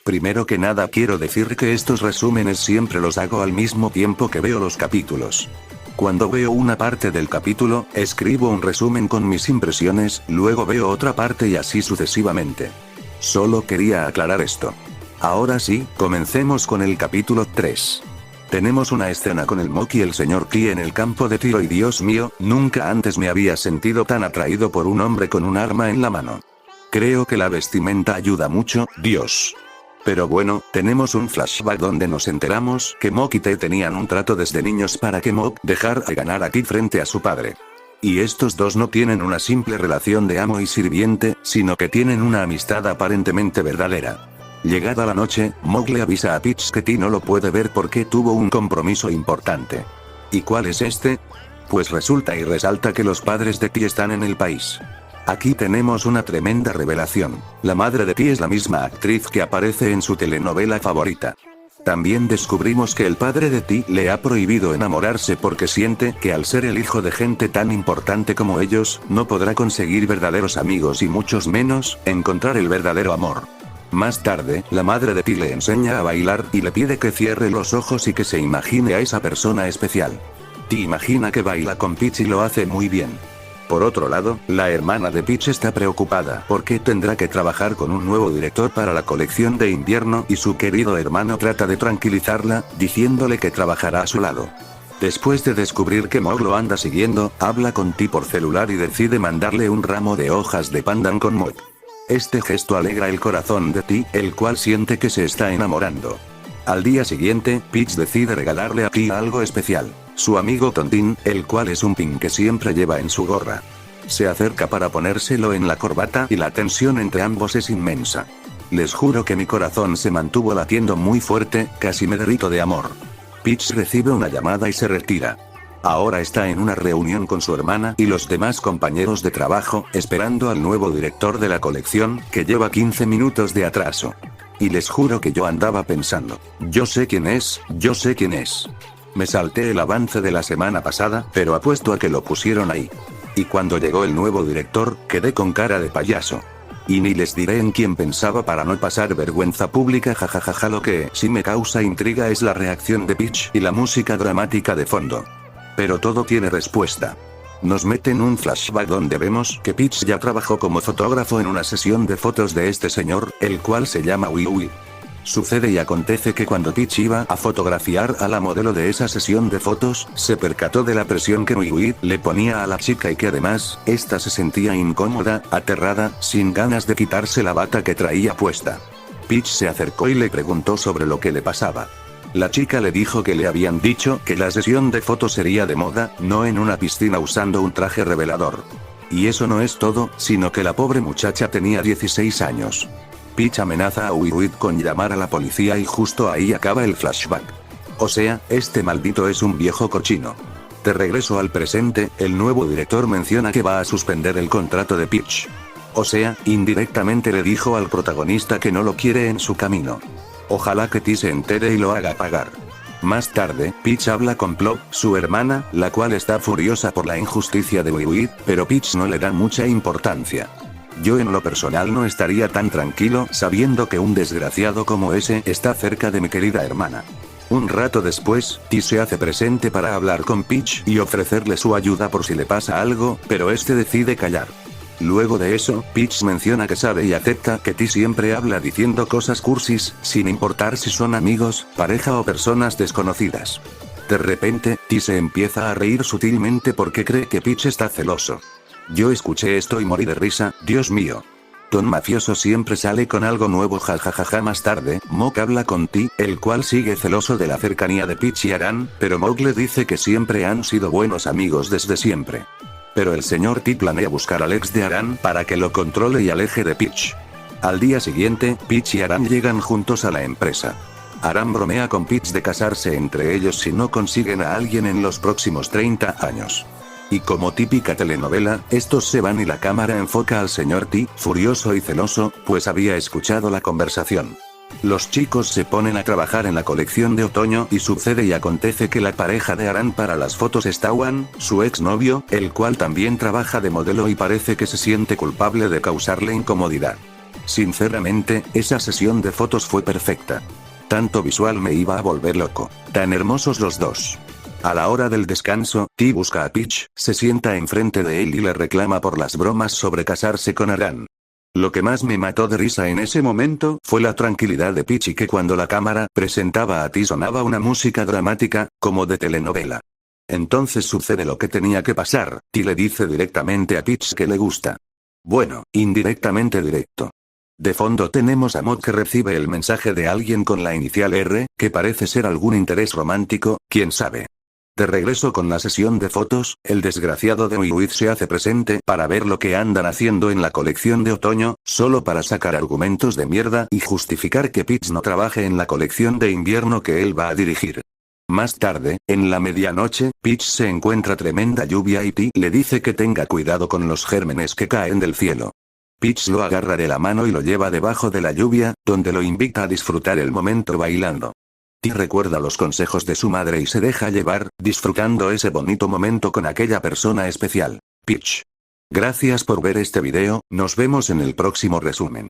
Primero que nada quiero decir que estos resúmenes siempre los hago al mismo tiempo que veo los capítulos. Cuando veo una parte del capítulo, escribo un resumen con mis impresiones, luego veo otra parte y así sucesivamente. Solo quería aclarar esto. Ahora sí, comencemos con el capítulo 3. Tenemos una escena con el Mock y el señor T en el campo de tiro y Dios mío, nunca antes me había sentido tan atraído por un hombre con un arma en la mano. Creo que la vestimenta ayuda mucho, Dios. Pero bueno, tenemos un flashback donde nos enteramos que Mock y T tenían un trato desde niños para que Mock dejara de ganar aquí frente a su padre. Y estos dos no tienen una simple relación de amo y sirviente, sino que tienen una amistad aparentemente verdadera. Llegada la noche, Mock le avisa a Peach que T no lo puede ver porque tuvo un compromiso importante. ¿Y cuál es este? Pues resulta y resalta que los padres de T están en el país. Aquí tenemos una tremenda revelación. La madre de T es la misma actriz que aparece en su telenovela favorita. También descubrimos que el padre de T le ha prohibido enamorarse porque siente que al ser el hijo de gente tan importante como ellos, no podrá conseguir verdaderos amigos y muchos menos, encontrar el verdadero amor. Más tarde, la madre de T le enseña a bailar y le pide que cierre los ojos y que se imagine a esa persona especial. T imagina que baila con Peach y lo hace muy bien. Por otro lado, la hermana de Peach está preocupada porque tendrá que trabajar con un nuevo director para la colección de invierno y su querido hermano trata de tranquilizarla, diciéndole que trabajará a su lado. Después de descubrir que Mock lo anda siguiendo, habla con T por celular y decide mandarle un ramo de hojas de pandan con Mock. Este gesto alegra el corazón de T, el cual siente que se está enamorando. Al día siguiente, Peach decide regalarle a T algo especial. Su amigo Tontín, el cual es un pin que siempre lleva en su gorra. Se acerca para ponérselo en la corbata y la tensión entre ambos es inmensa. Les juro que mi corazón se mantuvo latiendo muy fuerte, casi me derrito de amor. Peach recibe una llamada y se retira. Ahora está en una reunión con su hermana y los demás compañeros de trabajo, esperando al nuevo director de la colección, que lleva 15 minutos de atraso. Y les juro que yo andaba pensando, yo sé quién es, yo sé quién es. Me salté el avance de la semana pasada, pero apuesto a que lo pusieron ahí. Y cuando llegó el nuevo director, quedé con cara de payaso. Y ni les diré en quién pensaba para no pasar vergüenza pública, jajajaja. Lo que sí me causa intriga es la reacción de Peach y la música dramática de fondo. Pero todo tiene respuesta. Nos meten un flashback donde vemos que Peach ya trabajó como fotógrafo en una sesión de fotos de este señor, el cual se llama Wee. Sucede y acontece que cuando Peach iba a fotografiar a la modelo de esa sesión de fotos, se percató de la presión que Wee le ponía a la chica y que además, esta se sentía incómoda, aterrada, sin ganas de quitarse la bata que traía puesta. Peach se acercó y le preguntó sobre lo que le pasaba. La chica le dijo que le habían dicho que la sesión de fotos sería de moda, no en una piscina usando un traje revelador. Y eso no es todo, sino que la pobre muchacha tenía 16 años. Peach amenaza a Wee con llamar a la policía y justo ahí acaba el flashback. O sea, este maldito es un viejo cochino. De regreso al presente, el nuevo director menciona que va a suspender el contrato de Peach. O sea, indirectamente le dijo al protagonista que no lo quiere en su camino. Ojalá que T se entere y lo haga pagar. Más tarde, Peach habla con Plop, su hermana, la cual está furiosa por la injusticia de Wee, pero Peach no le da mucha importancia. Yo en lo personal no estaría tan tranquilo sabiendo que un desgraciado como ese está cerca de mi querida hermana. Un rato después, T se hace presente para hablar con Peach y ofrecerle su ayuda por si le pasa algo, pero este decide callar. Luego de eso, Peach menciona que sabe y acepta que T siempre habla diciendo cosas cursis, sin importar si son amigos, pareja o personas desconocidas. De repente, T se empieza a reír sutilmente porque cree que Peach está celoso. Yo escuché esto y morí de risa, Dios mío. Don Mafioso siempre sale con algo nuevo, jajajaja. Más tarde, Mock habla con T, el cual sigue celoso de la cercanía de Peach y Aran, pero Mock le dice que siempre han sido buenos amigos desde siempre. Pero el señor T planea buscar al ex de Aran para que lo controle y aleje de Peach. Al día siguiente, Peach y Aran llegan juntos a la empresa. Aran bromea con Peach de casarse entre ellos si no consiguen a alguien en los próximos 30 años. Y como típica telenovela, estos se van y la cámara enfoca al señor T, furioso y celoso, pues había escuchado la conversación. Los chicos se ponen a trabajar en la colección de otoño y sucede y acontece que la pareja de Aran para las fotos es Tawan, su exnovio, el cual también trabaja de modelo y parece que se siente culpable de causarle incomodidad. Sinceramente, esa sesión de fotos fue perfecta. Tanto visual me iba a volver loco. Tan hermosos los dos. A la hora del descanso, Ti busca a Peach, se sienta enfrente de él y le reclama por las bromas sobre casarse con Aran. Lo que más me mató de risa en ese momento fue la tranquilidad de Peach y que cuando la cámara presentaba a Ti sonaba una música dramática, como de telenovela. Entonces sucede lo que tenía que pasar, Ti le dice directamente a Peach que le gusta. Bueno, indirectamente directo. De fondo tenemos a Mod que recibe el mensaje de alguien con la inicial R, que parece ser algún interés romántico, quién sabe. De regreso con la sesión de fotos, el desgraciado de Wiwit se hace presente para ver lo que andan haciendo en la colección de otoño, solo para sacar argumentos de mierda y justificar que Peach no trabaje en la colección de invierno que él va a dirigir. Más tarde, en la medianoche, Peach se encuentra tremenda lluvia y Ti le dice que tenga cuidado con los gérmenes que caen del cielo. Peach lo agarra de la mano y lo lleva debajo de la lluvia, donde lo invita a disfrutar el momento bailando. Ti recuerda los consejos de su madre y se deja llevar, disfrutando ese bonito momento con aquella persona especial, Peach. Gracias por ver este video, nos vemos en el próximo resumen.